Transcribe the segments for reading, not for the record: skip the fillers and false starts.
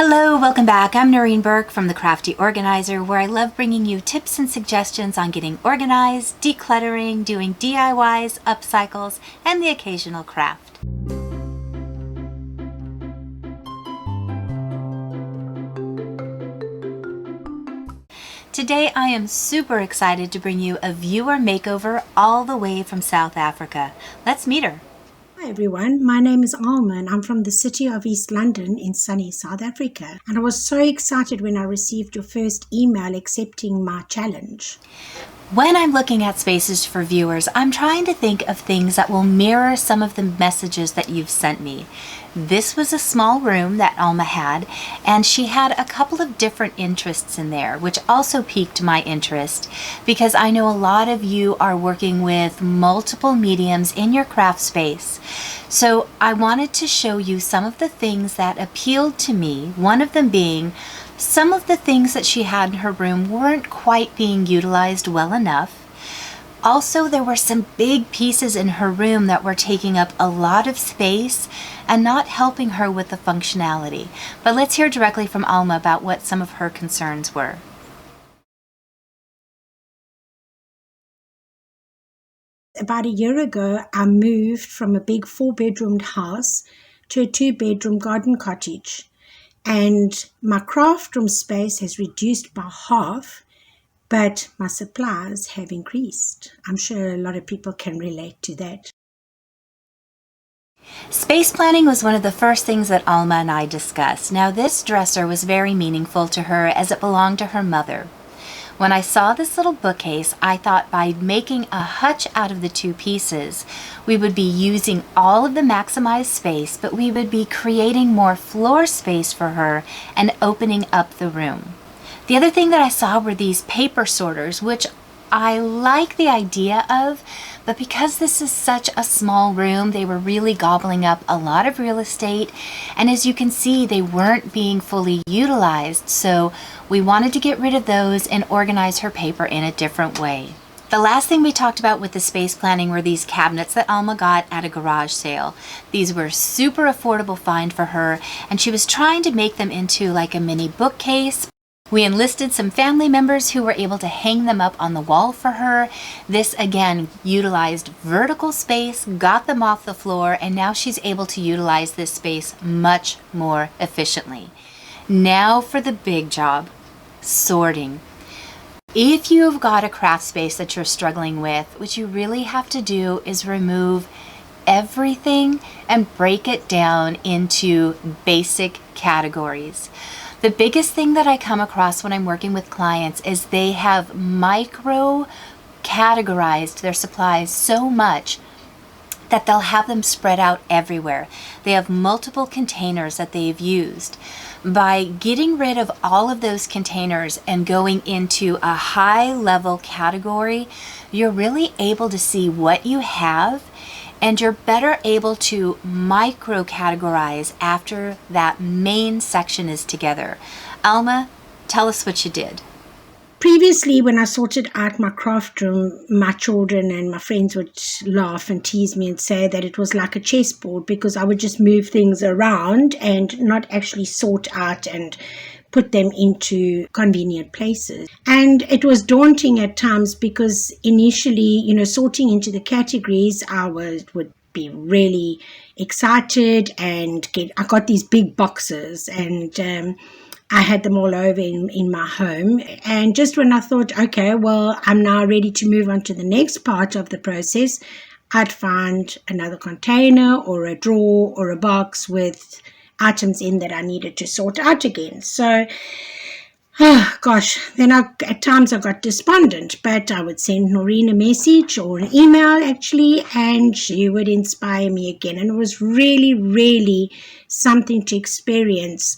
Hello, welcome back. I'm Noreen Burke from The Crafty Organizer, where I love bringing you tips and suggestions on getting organized, decluttering, doing DIYs, upcycles, and the occasional craft. Today I am super excited to bring you a viewer makeover all the way from South Africa. Let's meet her. Hi everyone, my name is Alma and I'm from the city of East London in sunny South Africa. And I was so excited when I received your first email accepting my challenge. When I'm looking at spaces for viewers, I'm trying to think of things that will mirror some of the messages that you've sent me. This was a small room that Alma had, and she had a couple of different interests in there, which also piqued my interest because I know a lot of you are working with multiple mediums in your craft space. So I wanted to show you some of the things that appealed to me, one of them being some of the things that she had in her room weren't quite being utilized well enough. Also, there were some big pieces in her room that were taking up a lot of space and not helping her with the functionality. But let's hear directly from Alma about what some of her concerns were. About a year ago, I moved from a big 4-bedroomed house to a 2-bedroom garden cottage. And my craft room space has reduced by half, but my supplies have increased. I'm sure a lot of people can relate to that. Space planning was one of the first things that Alma and I discussed. Now, this dresser was very meaningful to her as it belonged to her mother. When I saw this little bookcase, I thought by making a hutch out of the two pieces, we would be using all of the maximized space, but we would be creating more floor space for her and opening up the room. The other thing that I saw were these paper sorters, which I like the idea of, but because this is such a small room, they were really gobbling up a lot of real estate. And as you can see, they weren't being fully utilized. So we wanted to get rid of those and organize her paper in a different way. The last thing we talked about with the space planning were these cabinets that Alma got at a garage sale. These were super affordable find for her, and she was trying to make them into like a mini bookcase. We enlisted some family members who were able to hang them up on the wall for her. This again utilized vertical space, got them off the floor, and now she's able to utilize this space much more efficiently. Now for the big job, sorting. If you've got a craft space that you're struggling with, what you really have to do is remove everything and break it down into basic categories. The biggest thing that I come across when I'm working with clients is they have micro categorized their supplies so much that they'll have them spread out everywhere. They have multiple containers that they've used. By getting rid of all of those containers and going into a high level category, you're really able to see what you have, and you're better able to micro categorize after that main section is together. Alma, tell us what you did. Previously, when I sorted out my craft room, my children and my friends would laugh and tease me and say that it was like a chessboard because I would just move things around and not actually sort out and put them into convenient places. And it was daunting at times because initially, sorting into the categories, I would be really excited and I got these big boxes and I had them all over in my home. And just when I thought, okay, well, I'm now ready to move on to the next part of the process, I'd find another container or a drawer or a box with items in that I needed to sort out again. So, then at times I got despondent, but I would send Noreen a message or an email actually, and she would inspire me again. And it was really, really something to experience.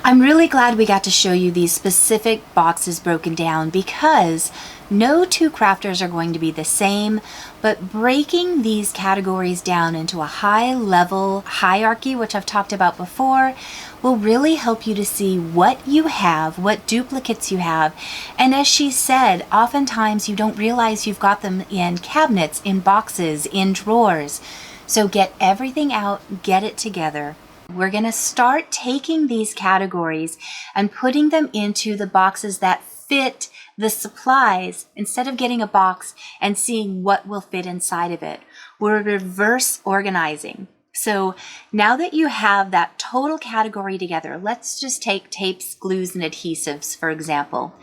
I'm really glad we got to show you these specific boxes broken down because no two crafters are going to be the same, but breaking these categories down into a high level hierarchy, which I've talked about before, will really help you to see what you have, what duplicates you have. And as she said, oftentimes you don't realize you've got them in cabinets, in boxes, in drawers. So get everything out, get it together. We're going to start taking these categories and putting them into the boxes that fit the supplies instead of getting a box and seeing what will fit inside of it. We're reverse organizing. So now that you have that total category together, let's just take tapes, glues, and adhesives, for example.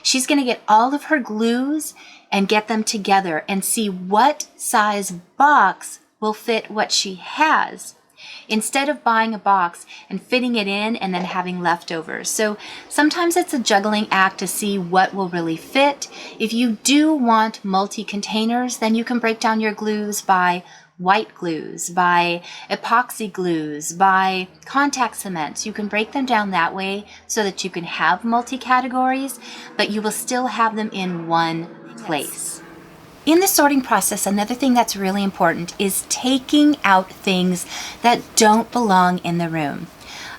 She's going to get all of her glues and get them together and see what size box will fit what she has, instead of buying a box and fitting it in and then having leftovers. So sometimes it's a juggling act to see what will really fit. If you do want multi-containers, then you can break down your glues by white glues, by epoxy glues, by contact cements. You can break them down that way so that you can have multi-categories, but you will still have them in one place. In the sorting process, another thing that's really important is taking out things that don't belong in the room.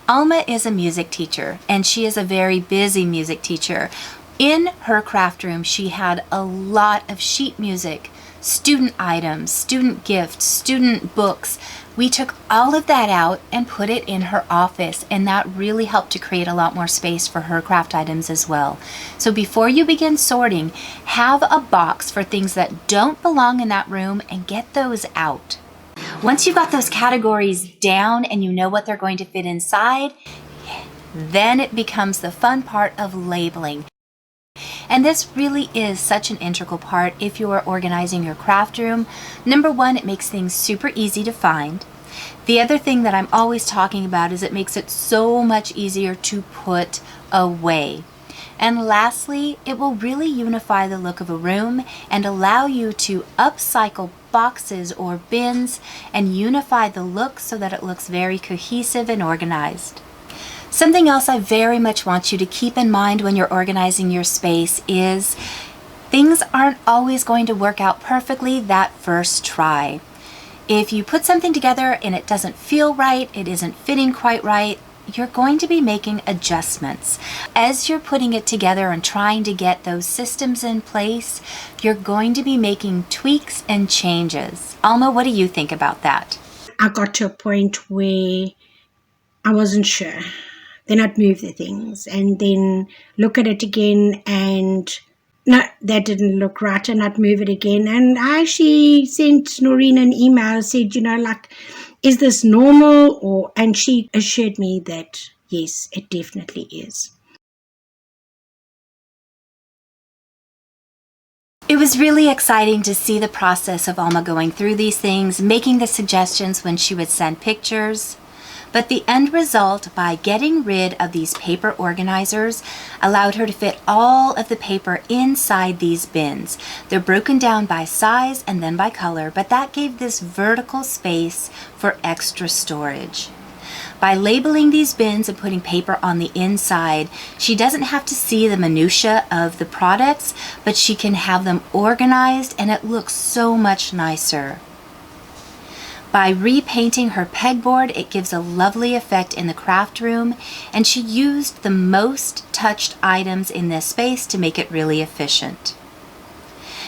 Alma is a music teacher, and she is a very busy music teacher. In her craft room, she had a lot of sheet music, student items, student gifts, student books. We took all of that out and put it in her office, and that really helped to create a lot more space for her craft items as well. So before you begin sorting, have a box for things that don't belong in that room and get those out. Once you've got those categories down and you know what they're going to fit inside, then it becomes the fun part of labeling. And this really is such an integral part if you are organizing your craft room. Number one, it makes things super easy to find. The other thing that I'm always talking about is it makes it so much easier to put away. And lastly, it will really unify the look of a room and allow you to upcycle boxes or bins and unify the look so that it looks very cohesive and organized. Something else I very much want you to keep in mind when you're organizing your space is things aren't always going to work out perfectly that first try. If you put something together and it doesn't feel right, it isn't fitting quite right, you're going to be making adjustments. As you're putting it together and trying to get those systems in place, you're going to be making tweaks and changes. Alma, what do you think about that? I got to a point where I wasn't sure. Then I'd move the things and then look at it again and no, that didn't look right, and I'd move it again. And I actually sent Noreen an email, said, is this normal? And she assured me that yes, it definitely is. It was really exciting to see the process of Alma going through these things, making the suggestions when she would send pictures. But the end result, by getting rid of these paper organizers, allowed her to fit all of the paper inside these bins. They're broken down by size and then by color, but that gave this vertical space for extra storage. By labeling these bins and putting paper on the inside, she doesn't have to see the minutia of the products, but she can have them organized, and it looks so much nicer. By repainting her pegboard, it gives a lovely effect in the craft room, and she used the most touched items in this space to make it really efficient.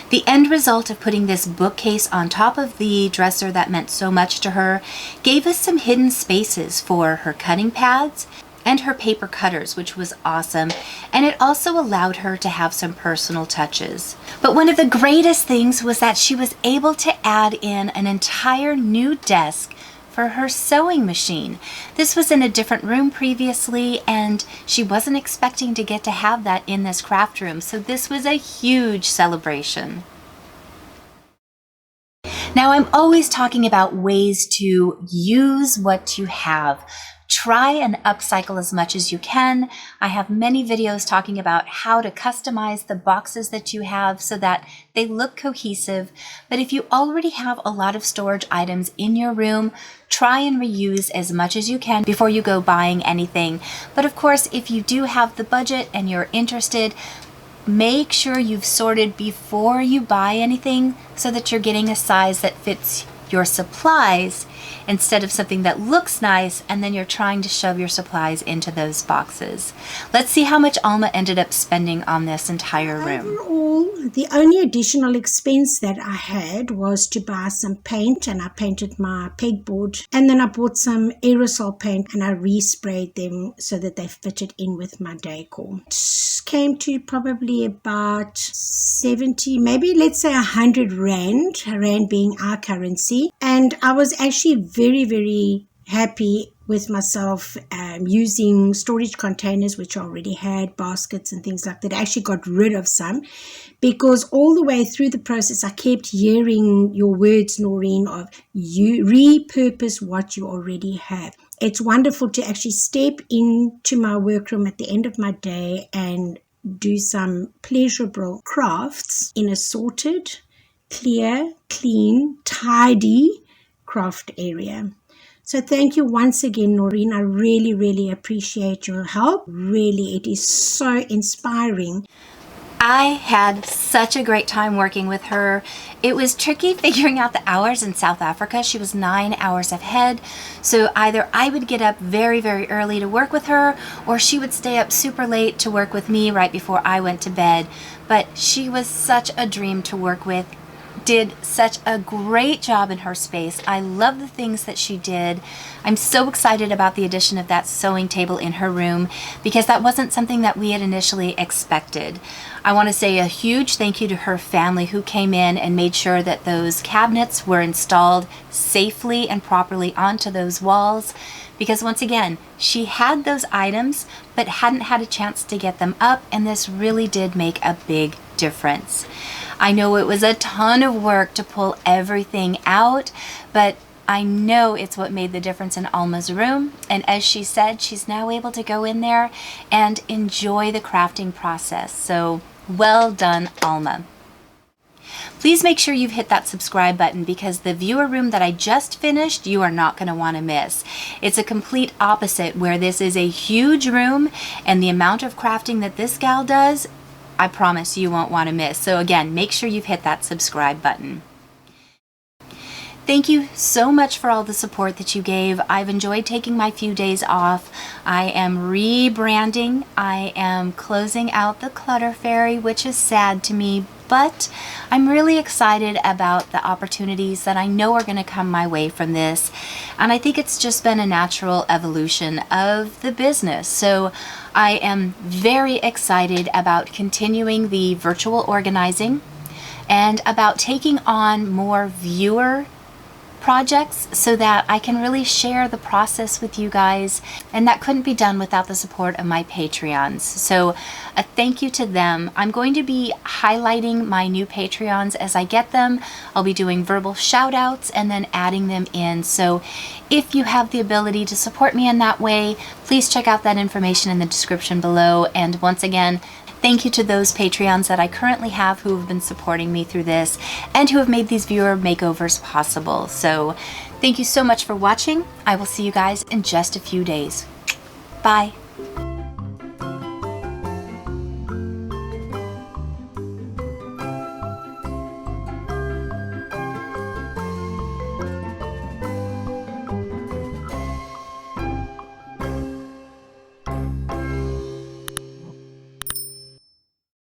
The end result of putting this bookcase on top of the dresser that meant so much to her gave us some hidden spaces for her cutting pads and her paper cutters, which was awesome, and it also allowed her to have some personal touches. But one of the greatest things was that she was able to add in an entire new desk for her sewing machine. This was in a different room previously, and she wasn't expecting to get to have that in this craft room, so this was a huge celebration. Now, I'm always talking about ways to use what you have. Try and upcycle as much as you can. I have many videos talking about how to customize the boxes that you have so that they look cohesive. But if you already have a lot of storage items in your room, try and reuse as much as you can before you go buying anything. But of course, if you do have the budget and you're interested, make sure you've sorted before you buy anything so that you're getting a size that fits your supplies instead of something that looks nice and then you're trying to shove your supplies into those boxes. Let's see how much Alma ended up spending on this entire room. Overall, the only additional expense that I had was to buy some paint, and I painted my pegboard, and then I bought some aerosol paint and I resprayed them so that they fitted in with my decor. It came to probably about 70, maybe let's say 100 rand, rand being our currency, and I was actually very, very happy with myself using storage containers, which I already had, baskets and things like that. I actually got rid of some because all the way through the process I kept hearing your words, Noreen, of you repurpose what you already have. It's wonderful to actually step into my workroom at the end of my day and do some pleasurable crafts in a sorted, clear, clean, tidy craft area. So thank you once again, Noreen. I really, really appreciate your help. Really, it is so inspiring. I had such a great time working with her. It was tricky figuring out the hours in South Africa. She was 9 hours ahead. So either I would get up very, very early to work with her, or she would stay up super late to work with me right before I went to bed. But she was such a dream to work with. Did such a great job in her space. I love the things that she did. I'm so excited about the addition of that sewing table in her room because that wasn't something that we had initially expected. I want to say a huge thank you to her family who came in and made sure that those cabinets were installed safely and properly onto those walls, because once again, she had those items but hadn't had a chance to get them up, and this really did make a big difference. I know it was a ton of work to pull everything out, but I know it's what made the difference in Alma's room. And as she said, she's now able to go in there and enjoy the crafting process. So well done, Alma. Please make sure you've hit that subscribe button because the viewer room that I just finished, you are not going to want to miss. It's a complete opposite where this is a huge room, and the amount of crafting that this gal does, I promise you won't want to miss. So again, make sure you've hit that subscribe button. Thank you so much for all the support that you gave. I've enjoyed taking my few days off. I am rebranding. I am closing out the Clutter Fairy, which is sad to me, but I'm really excited about the opportunities that I know are going to come my way from this. And I think it's just been a natural evolution of the business. So I am very excited about continuing the virtual organizing and about taking on more viewer projects so that I can really share the process with you guys, and that couldn't be done without the support of my Patreons. So a thank you to them. I'm going to be highlighting my new Patreons as I get them. I'll be doing verbal shout outs and then adding them in. So if you have the ability to support me in that way, please check out that information in the description below. And once again, thank you to those Patreons that I currently have who have been supporting me through this and who have made these viewer makeovers possible. So thank you so much for watching. I will see you guys in just a few days. Bye.